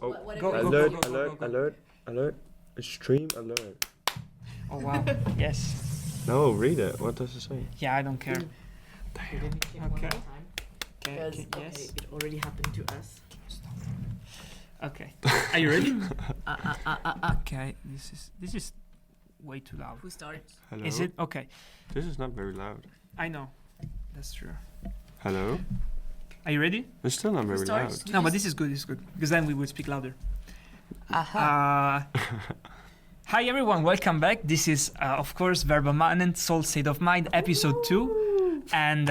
Oh, Go, alert, go, go, alert, go, go. alert, alert. Extreme alert. Oh wow. Yes. No, read it. What does it say? Yeah, I don't care. Okay. Because Yes. it already happened to us. Okay. Are you ready? Okay. This is way too loud. Who starts? Hello? Is it okay? This is not very loud. I know. That's true. Hello? Are you ready? It's still not very loud. starts? No, but this is good. This is good because then we will speak louder. Aha. Hi everyone, welcome back. This is of course Verba Manent Soul State of Mind episode 2, and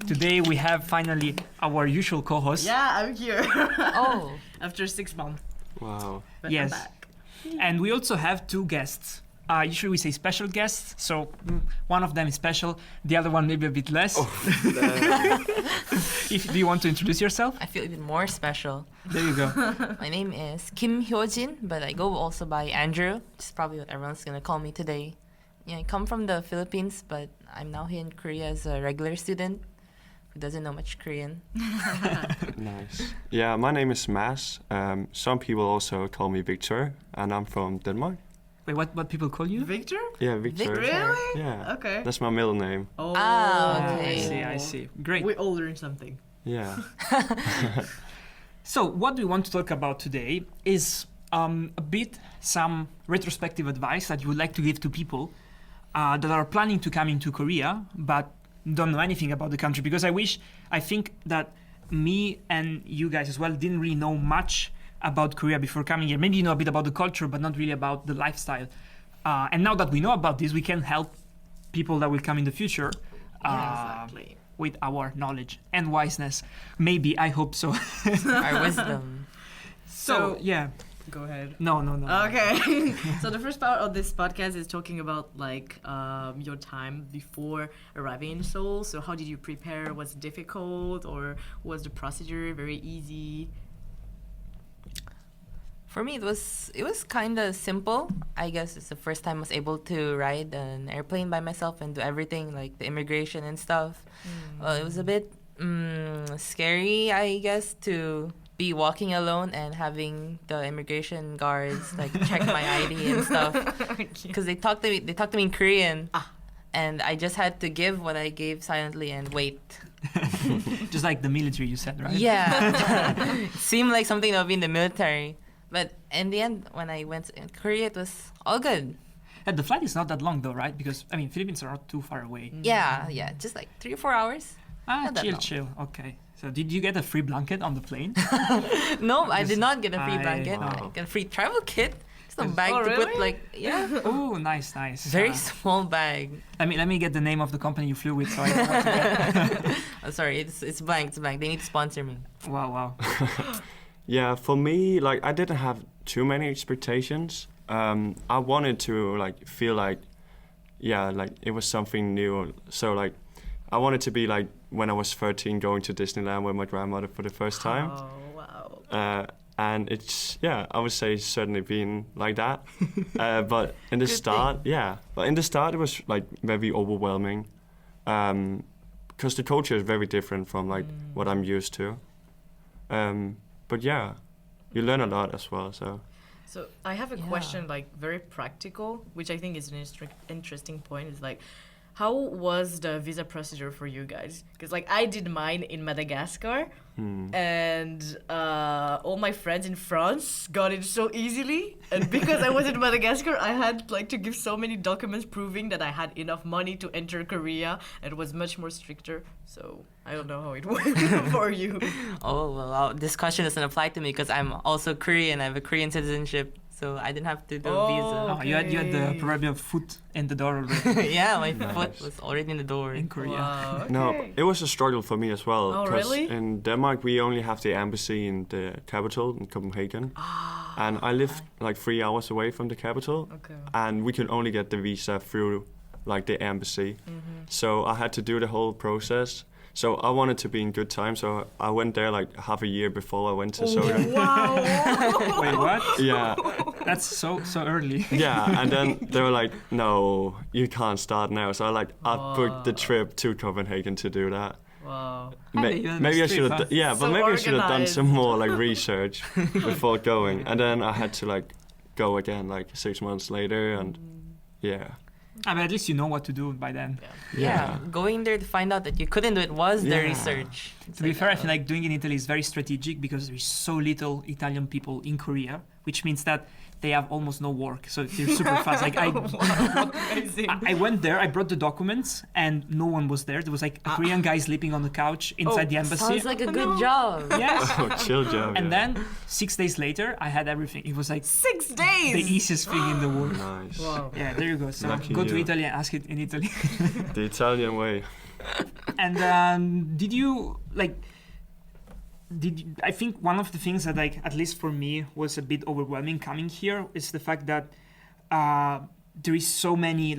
today we have finally our usual co-host. Yeah, I'm here. Oh, After 6 months. Wow. But Yes. I'm back. And we also have 2 guests. Usually we say special guests, so one of them is special, the other one maybe a bit less. Do you want to introduce yourself? I feel even more special. There you go. My name is Kim Hyojin, but I go also by Andrew, which is probably what everyone's gonna call me today. Yeah, I come from the Philippines, but I'm now here in Korea as a regular student who doesn't know much Korean. Nice. Yeah, my name is Mads. Some people also call me Victor, and I'm from Denmark. Wait, what people call you? Victor? Yeah, Victor. Victor. Really? Yeah. Okay. That's my middle name. Oh. Okay. I see. Great. We all learned something. Yeah. So what we want to talk about today is a bit some retrospective advice that you would like to give to people that are planning to come into Korea but don't know anything about the country. Because I think that me and you guys as well didn't really know much about Korea before coming here. Maybe you know a bit about the culture, but not really about the lifestyle. And now that we know about this, we can help people that will come in the future Exactly. with our knowledge and wiseness. Maybe, I hope so. Our wisdom. So, yeah. Go ahead. No. Okay. So the first part of this podcast is talking about like your time before arriving in Seoul. So how did you prepare? Was it difficult or was the procedure very easy? For me, it was kind of simple. I guess it's the first time I was able to ride an airplane by myself and do everything, like the immigration and stuff. Well, it was a bit scary, I guess, to be walking alone and having the immigration guards like check my ID and stuff, because they talked to me in Korean, and I just had to give what I gave silently and wait. Just like the military, you said, right? Yeah, it seemed like something that would be in the military. But in the end, when I went in Korea, it was all good. And the flight is not that long though, right? Because, I mean, Philippines are not too far away. Yeah, just like 3 or 4 hours. Not that long. Chill. Okay. So did you get a free blanket on the plane? No, I did Just- not get a free blanket. Wow. I got a free travel kit. Just a bag Oh, to put really? like, yeah, Oh, nice. very small bag. Let me get the name of the company you flew with. So I don't have to get... Oh, sorry, it's blank. They need to sponsor me. Wow. Yeah, for me, like, I didn't have too many expectations. I wanted to, like, feel like, yeah, like, it was something new. So, like, I wanted to be, like, when I was 13, going to Disneyland with my grandmother for the first time. Oh wow. And it's, yeah, I would say certainly been like that. But in the Good start, it was, like, very overwhelming. Because the culture is very different from, like, what I'm used to. But yeah, you learn a lot as well, so. So I have a Yeah. question, like very practical, which I think is an interesting point. Is like, how was the visa procedure for you guys? Because like I did mine in Madagascar, and all my friends in France got it so easily. And because I was in Madagascar, I had like to give so many documents proving that I had enough money to enter Korea, and it was much more stricter. So I don't know how it went for you. Oh, well, this question doesn't apply to me because I'm also Korean. I have a Korean citizenship, so I didn't have to do a visa. Oh, you had the Okay. proverbial foot in the door already Yeah, my Nice. foot was already in the door. in Korea. Wow, No, okay. it was a struggle for me as well. Oh, 'cause really? in Denmark, we only have the embassy in the capital, in Copenhagen. And I live like 3 hours away from the capital. Okay. And we can only get the visa through like the embassy. So I had to do the whole process. So I wanted to be in good time, so I went there like half a year before I went to Seoul. Wow. Wait, what? Yeah, That's so early. yeah, and then they were like, "No, you can't start now." So I booked the trip to Copenhagen to do that. Wow. Maybe I should have, but So maybe I should have done organized. some more like research before going, and then I had to like go again like 6 months later, and yeah. But at least you know what to do by then. Yeah, going there to find out that you couldn't do it was the Yeah. research. It's To be like, fair, I feel like doing in Italy is very strategic because there's so little Italian people in Korea, which means that they have almost no work. So they're super fast. Like Amazing. I went there, I brought the documents, and no one was there. There was like a Korean guy sleeping on the couch inside the embassy. sounds like a good job. Yes. Oh, chill job. And yeah. then 6 days later, I had everything. It was like 6 days. the easiest thing in the world. Nice. Wow. Yeah, there you go. So Lucky go to you. Italy and ask it in Italy. The Italian way. And did you like? I think one of the things that like at least for me was a bit overwhelming coming here is the fact that there is so many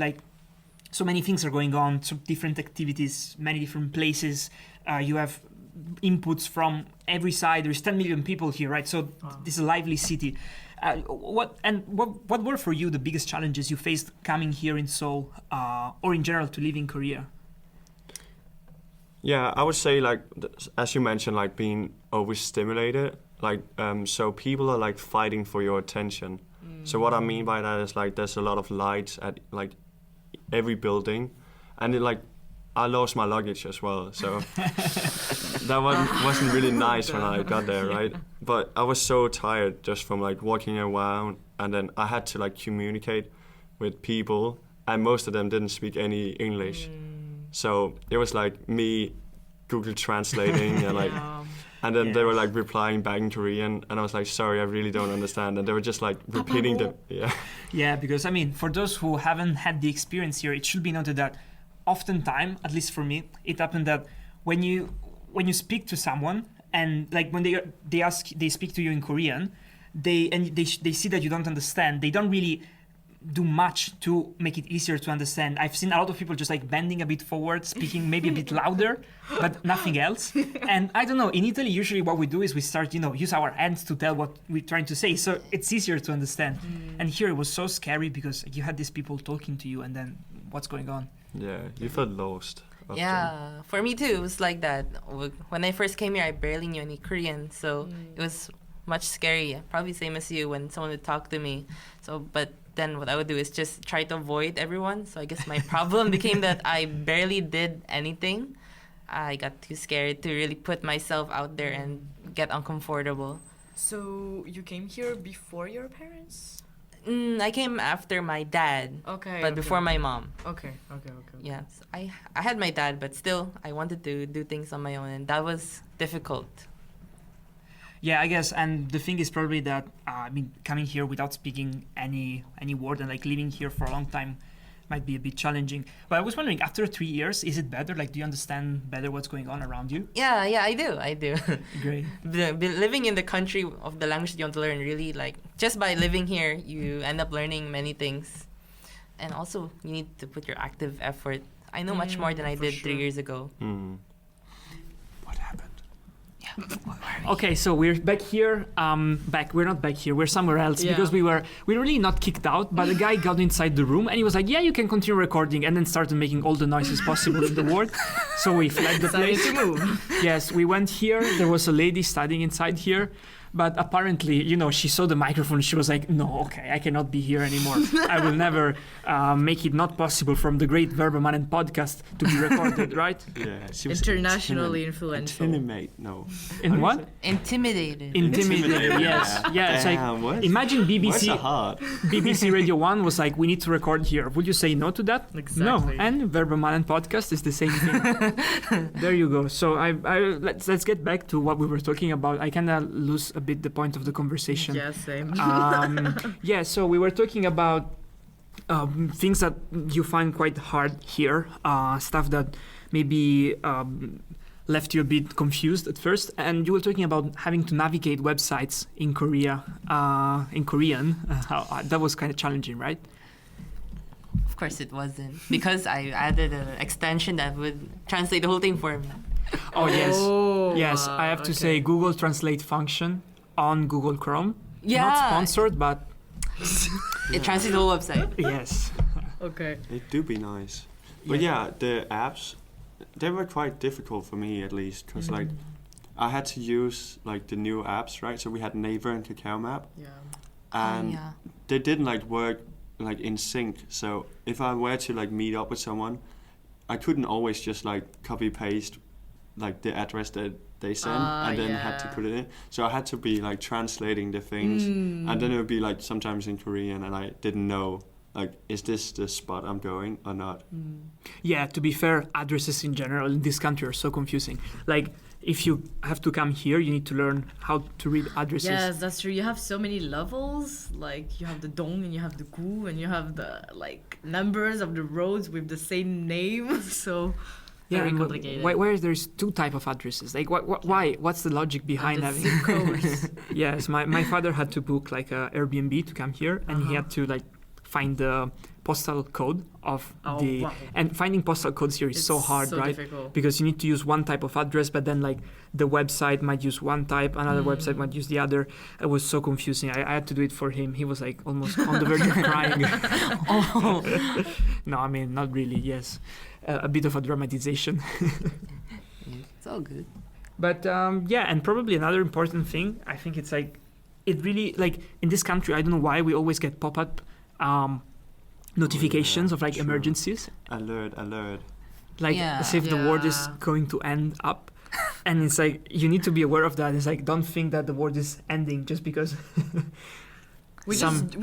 things are going on, so different activities, many different places. You have inputs from every side. There's 10 million people here, right? So this is a lively city. What were for you the biggest challenges you faced coming here in Seoul, or in general to live in Korea? Yeah, I would say like as you mentioned, like being overstimulated. Like so people are like fighting for your attention. So what I mean by that is like there's a lot of lights at like every building, and it, like I lost my luggage as well. So that wasn't really nice when I got there, right? But I was so tired just from like walking around, and then I had to like communicate with people, and most of them didn't speak any English. So it was like me Google translating and like, and then they were like replying back in Korean, and I was like, sorry, I really don't understand. And they were just like repeating the, Yeah, because I mean, for those who haven't had the experience here, it should be noted that oftentimes, at least for me, it happened that when you speak to someone and like when they speak to you in Korean, they see that you don't understand, they don't really do much to make it easier to understand. I've seen a lot of people just like bending a bit forward, speaking maybe a bit louder, but nothing else. And I don't know, in Italy, usually what we do is we start, use our hands to tell what we're trying to say. So it's easier to understand. And here it was so scary because you had these people talking to you and then what's going on? yeah, you felt lost. often. Yeah, for me too. It was like that. When I first came here, I barely knew any Korean, so it was much scary. Probably same as you when someone would talk to me. So, but then what I would do is just try to avoid everyone. So I guess my problem became that I barely did anything. I got too scared to really put myself out there and get uncomfortable. So you came here before your parents? I came after my dad, Okay. but before my mom. Okay. Yeah, so I had my dad, but still I wanted to do things on my own, and that was difficult. Yeah, I guess, and the thing is probably that coming here without speaking any word and like living here for a long time might be a bit challenging. But I was wondering, after 3 years, is it better? Like, do you understand better what's going on around you? Yeah, I do. Great. Living in the country of the language that you want to learn, really, like, just by living here, you end up learning many things. And also, you need to put your active effort. I know much more than I for did sure. 3 years ago. What happened? Okay, so we're back here. We're not back here. We're somewhere else because we were really not kicked out. But the guy got inside the room and he was like, "Yeah, you can continue recording," and then started making all the noises possible in the world. So we fled the place. To move. Yes, we went here. There was a lady studying inside here. But apparently, she saw the microphone. She was like, "No, okay, I cannot be here anymore. I will never make it not possible from the great Verbermannen podcast to be recorded," right? Yeah, she was Internationally influential. No. In what? Intimidated. Intimidated, yes. Yeah, it's Damn, like, what? imagine Why BBC so hard? BBC Radio 1 was like, "We need to record here." Would you say no to that? Exactly. No. And Verbermannen podcast is the same thing. There you go. So let's get back to what we were talking about. I kind of lose a bit the point of the conversation. Yeah, same. Yeah, so we were talking about things that you find quite hard here, stuff that maybe left you a bit confused at first, and you were talking about having to navigate websites in Korea, in Korean. That was kind of challenging, right? Of course it wasn't. Because I added an extension that would translate the whole thing for me. Oh, yes. Oh, Yes, I have to say Google Translate function on Google Chrome. Yeah. Not sponsored, but It translates the whole website. yes. Okay. It do be nice. But yeah, the apps, they were quite difficult for me at least, because like I had to use like the new apps, right? So we had Naver and Kakao Map, Yeah. and they didn't like work like in sync. So if I were to like meet up with someone, I couldn't always just like copy paste like the address that they sent and then had to put it in. So I had to be like translating the things, and then it would be like sometimes in Korean, and I didn't know like, is this the spot I'm going or not? Yeah, to be fair, addresses in general in this country are so confusing. Like, if you have to come here, you need to learn how to read addresses. Yes, that's true. You have so many levels. Like, you have the dong and you have the gu and you have the, like, numbers of the roads with the same name. So, very complicated. Where there's two type of addresses? Like, why? What's the logic behind and the having... zip codes. Yes, my father had to book, like, a Airbnb to come here, and he had to, like, find the postal code of the... Wow. And finding postal codes here is so hard, so right? Difficult. Because you need to use one type of address, but then like the website might use one type, another website might use the other. It was so confusing. I had to do it for him. He was like almost on the verge of crying. Oh. No, I mean, not really, yes. A bit of a dramatization. It's all good. But yeah, and probably another important thing, I think it's like, it really, like in this country, I don't know why we always get pop-up notifications of like emergencies. Alert. Like as if the world is going to end up. And it's like, you need to be aware of that. It's like, don't think that the world is ending just because... We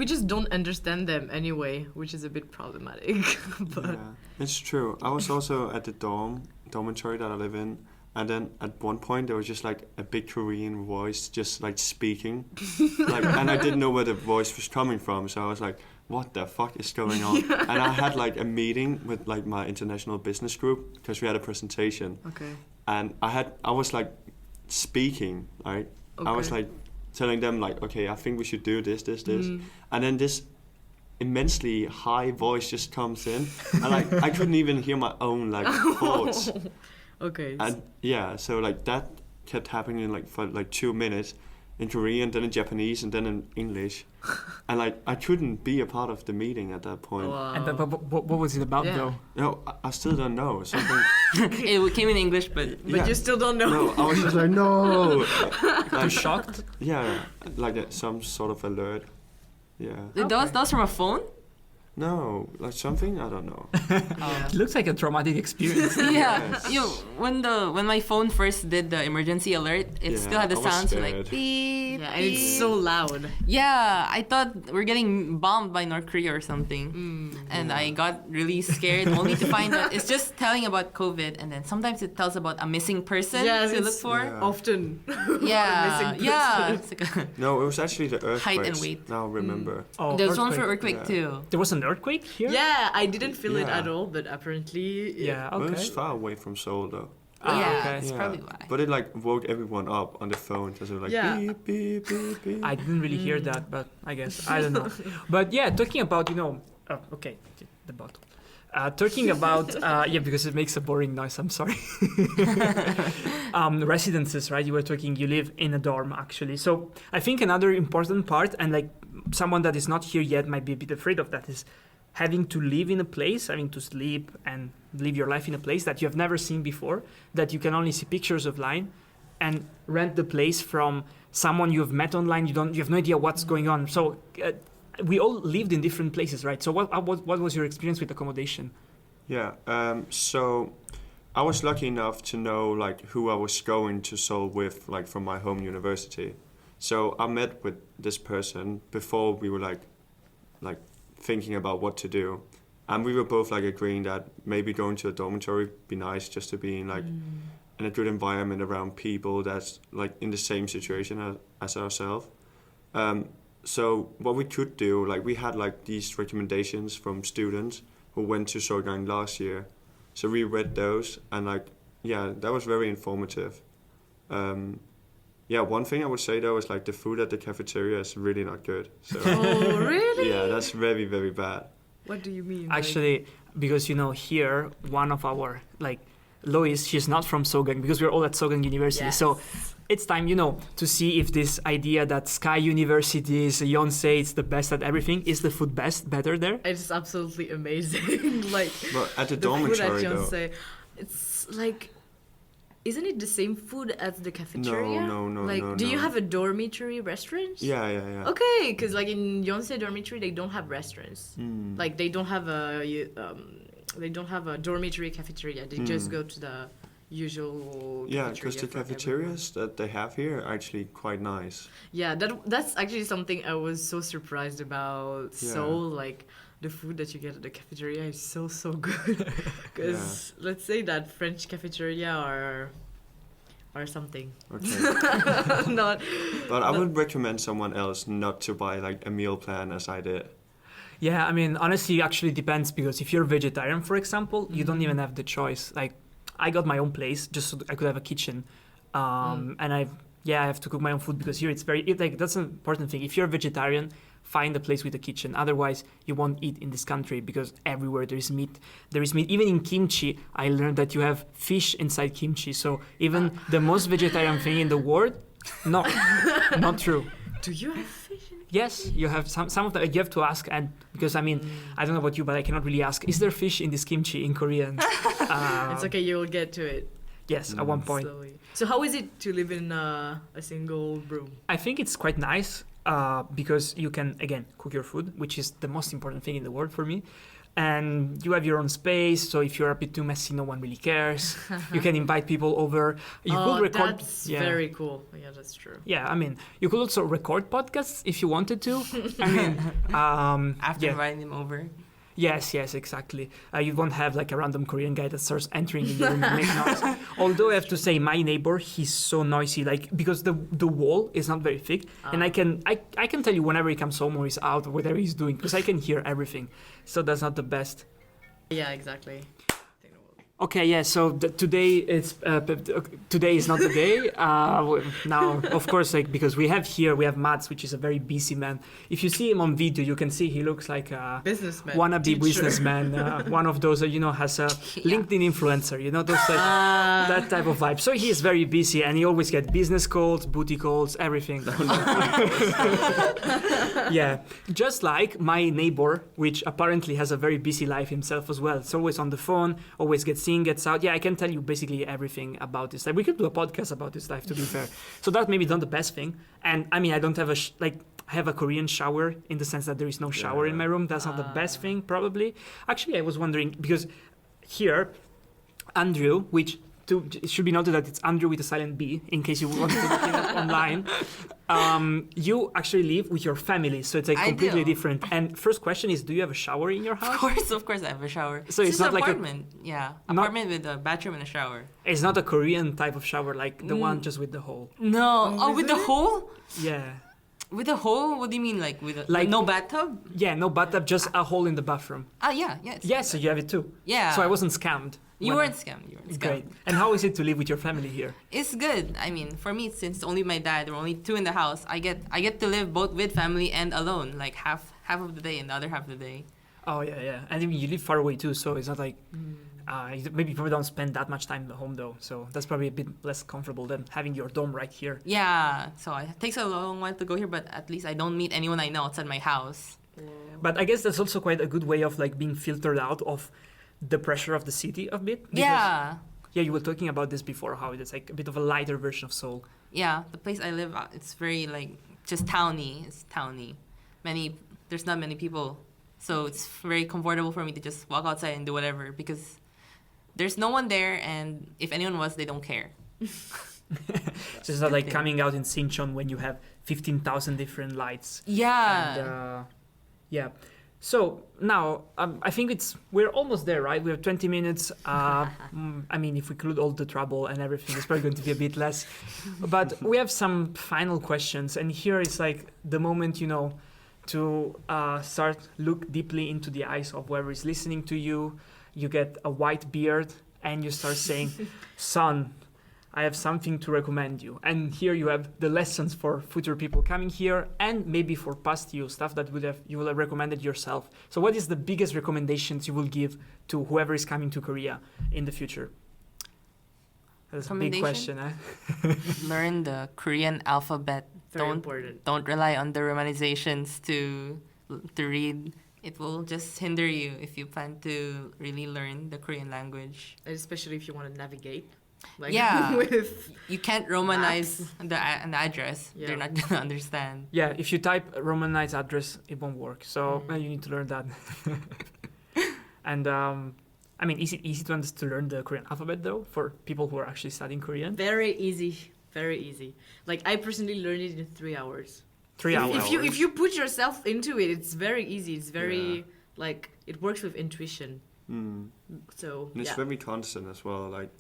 just don't understand them anyway, which is a bit problematic. But yeah, it's true. I was also at the dormitory that I live in, and then at one point there was just like a big Korean voice just like speaking, like, and I didn't know where the voice was coming from, so I was like, what the fuck is going on? And I had like a meeting with like my international business group because we had a presentation. okay. And I was like speaking, right? I was like telling them like, okay, I think we should do this. And then this immensely high voice just comes in, and like I couldn't even hear my own like thoughts. Okay. And yeah, so like that kept happening like for like 2 minutes in Korean, then in Japanese, and then in English. And like I couldn't be a part of the meeting at that point. Wow. And what was it about though? No, I still don't know. Something. It came in English, but But you still don't know. No, I was just like, no. Too shocked? Yeah, like some sort of alert. Yeah. that was from a phone? No, like something, I don't know. It looks like a traumatic experience. Yeah, Yes. when my phone first did the emergency alert, it still had the I was sounds like scared. beep. Yeah, and it's so loud. Yeah, I thought we're getting bombed by North Korea or something, and I got really scared only to find out it's just telling about COVID, and then sometimes it tells about a missing person Yes, to look it's- for. Yeah. Often. Yeah, missing yeah. person. It's like No, it was actually the earthquakes. Height and weight. Now I remember. Oh, there's one for earthquake. earthquake too. There was an earthquake here? Yeah, I didn't feel it Yeah. at all, but apparently. Yeah, But it okay. was far away from Seoul though. Ah, yeah, okay. that's probably why. But it like woke everyone up on the phone because it was like Yeah. beep, beep, beep, beep. I didn't really hear that, but I guess, I don't know. But yeah, talking about, okay, the bottle. Talking about, yeah, because it makes a boring noise, I'm sorry. Residences, right? You were talking, you live in a dorm actually. So I think another important part, and like someone that is not here yet might be a bit afraid of that, is having to live in a place, having to sleep and live your life in a place that you have never seen before, that you can only see pictures online, and rent the place from someone you have met online. You have no idea what's going on. So we all lived in different places, right? So what was your experience with accommodation? Yeah. So I was lucky enough to know like who I was going to Seoul with, like from my home university. So I met with this person before we were like thinking about what to do, and we were both like agreeing that maybe going to a dormitory would be nice, just to be in like in a good environment around people that's like in the same situation as ourselves. So what we could do, like we had like these recommendations from students who went to Sogang last year, so we read those, and like yeah, that was very informative. Yeah, one thing I would say though is like the food at the cafeteria is really not good. So Oh, really? yeah, that's very, very bad. What do you mean? Actually, because here, one of our, like, Lois, she's not from Sogang, because we're all at Sogang University. Yes. So it's time, to see if this idea that Sky University is Yonsei, it's the best at everything, is the food better there? It's absolutely amazing. Like But at the the food at dormitory though, Yonsei, it's like, isn't it the same food as the cafeteria? No, Like, no, do you no. have a dormitory restaurant? Yeah. Okay, because like in Yonsei dormitory, they don't have restaurants. Mm. Like they don't have a dormitory cafeteria. They just go to the usual Yeah, cafeteria because the for everyone. cafeterias that they have here are actually quite nice. Yeah, that's actually something I was so surprised about. Yeah. Seoul, like the food that you get at the cafeteria is so good. Because let's say that French cafeteria or something. Okay. Not. But I would recommend someone else not to buy like a meal plan as I did. Yeah, I mean, honestly, it actually depends because if you're vegetarian, for example, you don't even have the choice. Like, I got my own place just so I could have a kitchen, and I have to cook my own food because here it's that's an important thing. If you're a vegetarian, find a place with a kitchen. Otherwise, you won't eat in this country because everywhere there is meat. There is meat. Even in kimchi, I learned that you have fish inside kimchi. So even the most vegetarian thing in the world, no, not true. Do you have fish? Yes, you have some of that. You have to ask, and because I mean, I don't know about you, but I cannot really ask. Is there fish in this kimchi in Korean? It's okay. You will get to it Yes, at one point. slowly. So how is it to live in a single room? I think it's quite nice because you can again cook your food, which is the most important thing in the world for me. And you have your own space, so if you're a bit too messy, no one really cares. You can invite people over. You could record. That's very cool. Yeah, that's true. Yeah, I mean, you could also record podcasts if you wanted to. I mean, After yeah. inviting them over. Yes, exactly. You won't have like a random Korean guy that starts entering in your room and making noise. Although I have to say, my neighbor, he's so noisy, like because the wall is not very thick, and I can tell you whenever he comes home or he's out or whatever he's doing because I can hear everything. So that's not the best. Yeah, exactly. Okay, yeah. So today today is not the day. Now, of course, like because we have Mats, which is a very busy man. If you see him on video, you can see he looks like a Businessman. wannabe Teacher. businessman. One of those, has a LinkedIn influencer. Those that type of vibe. So he is very busy, and he always gets business calls, booty calls, everything. Yeah, just like my neighbor, which apparently has a very busy life himself as well. It's always on the phone, always gets in, gets out. Yeah, I can tell you basically everything about this life. We could do a podcast about this life, to be fair. So that maybe not the best thing. And I mean, I don't have I have a Korean shower in the sense that there is no shower in my room. That's not the best thing, probably. Actually, I was wondering because here, Andrew, which it should be noted that it's Andrew with a silent B, in case you want to look it up online. You actually live with your family, so it's like completely different. And first question is, do you have a shower in your house? Of course, I have a shower. So it's not an like apartment. Apartment with a bathroom and a shower. It's not a Korean type of shower, like the one just with the hole. No. Oh, with the hole? Yeah. With a hole? What do you mean, like with no bathtub? Yeah, no bathtub, just a hole in the bathroom. Yes. So you have it too. Yeah. So I wasn't scammed. You weren't scammed. Great. And how is it to live with your family here? It's good. I mean, for me, since only my dad, there were only two in the house. I get to live both with family and alone, like half of the day and the other half of the day. Oh yeah. And I mean, you live far away too, so it's not like maybe people don't spend that much time at home though. So that's probably a bit less comfortable than having your dorm right here. Yeah. So it takes a long while to go here, but at least I don't meet anyone I know outside my house. But I guess that's also quite a good way of like being filtered out of the pressure of the city a bit. Yeah, you were talking about this before, how it's like a bit of a lighter version of Seoul. Yeah, the place I live, it's very like just towny. It's towny. There's not many people, so it's very comfortable for me to just walk outside and do whatever because there's no one there, and if anyone was, they don't care. So it's not like coming out in Sinchon when you have 15,000 different lights. Yeah. And, So now I think we're almost there, right? We have 20 minutes. I mean, if we include all the trouble and everything, it's probably going to be a bit less. But we have some final questions, and here is like the moment, to start look deeply into the eyes of whoever is listening to you. You get a white beard, and you start saying, "Son, I have something to recommend you." And here you have the lessons for future people coming here, and maybe for past you, stuff that you will have recommended yourself. So what is the biggest recommendations you will give to whoever is coming to Korea in the future? That's a big question, eh? Learn the Korean alphabet. Very important. Don't rely on the romanizations to read It will just hinder you if you plan to really learn the Korean language. Especially if you want to navigate. Like Yeah. with You can't Romanize an address. Yeah. They're not gonna understand. Yeah, if you type Romanized address, it won't work. So you need to learn that. And I mean, is it easy to learn the Korean alphabet though for people who are actually studying Korean? very easy. Very easy. Like I personally learned it in 3 hours. 3 hours. If you put yourself into it, it's very easy. It's very Yeah. like it works with intuition. So And it's yeah. very constant as well. Like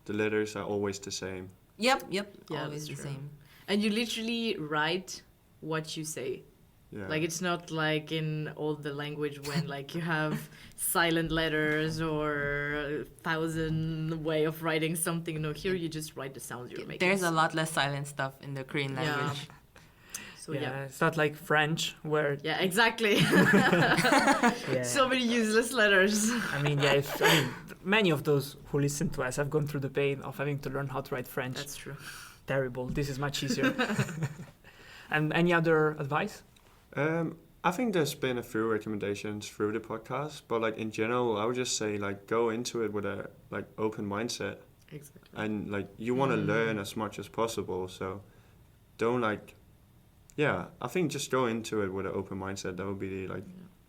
the letters are always the same. Yep. Yeah, Always the that's true. same. And you literally write what you say. Yeah. Like it's not like in all the language when like you have silent letters or 1,000 way of writing something. No, here you just write the sounds you're making. There's a lot less silent stuff in the Korean Yeah. language. So yeah, yeah. it's not like French where Exactly. yeah. So many useless letters. I mean, many of those who listen to us have gone through the pain of having to learn how to write French. That's true. Terrible. This is much easier. And any other advice? I think there's been a few recommendations through the podcast, but like in general, I would just say like go into it with a like open mindset, Exactly. and like you want to learn as much as possible. So don't like, yeah, I think just go into it with an open mindset. That would be like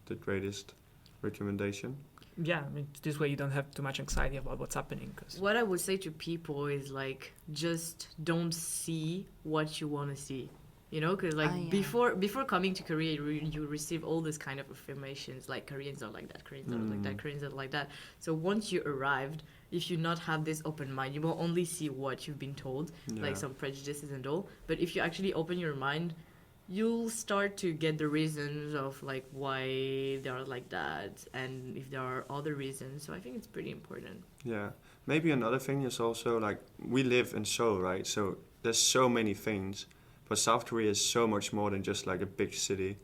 the greatest recommendation. Yeah, I mean, this way you don't have too much anxiety about what's happening. Cause What I would say to people is like just don't see what you want to see. You know, because like before coming to Korea, you receive all this kind of affirmations like Koreans are like that, Koreans are like that, Koreans are like that. So once you arrived, if you not have this open mind, you will only see what you've been told, like some prejudices and all. But if you actually open your mind, you'll start to get the reasons of like why they are like that, and if there are other reasons. So I think it's pretty important. Yeah, maybe another thing is also like we live in Seoul, right? So there's so many things. But South Korea is so much more than just like a big city.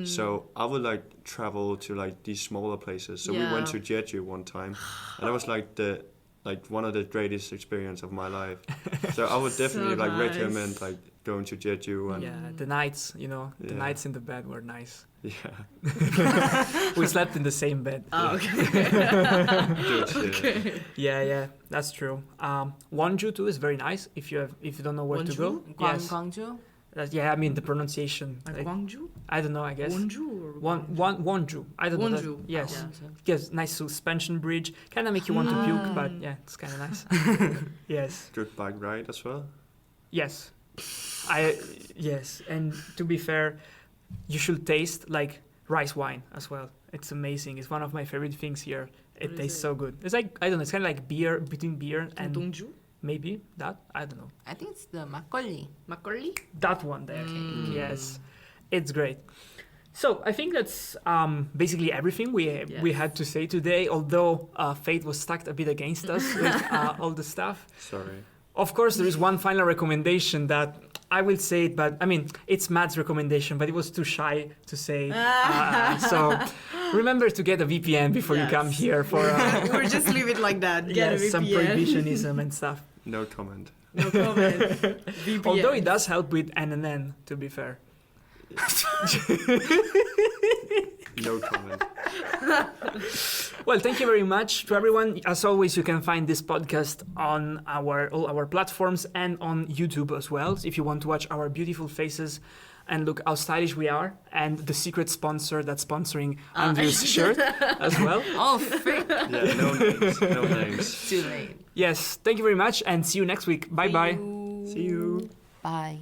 So I would like travel to like these smaller places. So we went to Jeju one time, and that was like one of the greatest experience of my life. So I would definitely So like nice. recommend like going to Jeju and yeah, the nights, the Yeah. nights in the bed were nice. yeah. We slept in the same bed. Oh, okay. Good shit. Yeah, that's true. Wonju too is very nice if you don't know where to go. Yes. Gwangju? Yeah, I mean the pronunciation. Like Like, Gwangju? I don't know. I guess Wonju or Wonju. I don't know. Wonju. Yes. Yeah. Yes, nice suspension bridge. Kind of make you want to puke, but yeah, it's kind of nice. Yes. Good bike ride as well. Yes. Yes, and to be fair, you should taste like rice wine as well. It's amazing. It's one of my favorite things here. It What is tastes it? so good. It's like I don't know. It's kind of like beer between beer and Dongju? maybe that. I don't know. I think it's the makgeolli. Makgeolli? That one there. Yes, it's great. So I think that's basically everything we had to say today. Although fate was stacked a bit against us with all the stuff. Sorry. Of course, there is one final recommendation that I will say it, but I mean, it's Matt's recommendation, but it was too shy to say. So remember to get a VPN before you come Yes. here for We'll just leave it like that. Get a VPN. some prohibitionism and stuff. No comment. No comment. VPN. Although it does help with NNN, to be fair. No comment. Well, thank you very much to everyone. As always, you can find this podcast on all our platforms and on YouTube as well. So if you want to watch our beautiful faces and look how stylish we are, and the secret sponsor that's sponsoring Andrew's shirt as well. Oh, frick. Yeah, no names. No names. Too late. Yes, thank you very much, and see you next week. Bye bye. See you. Bye.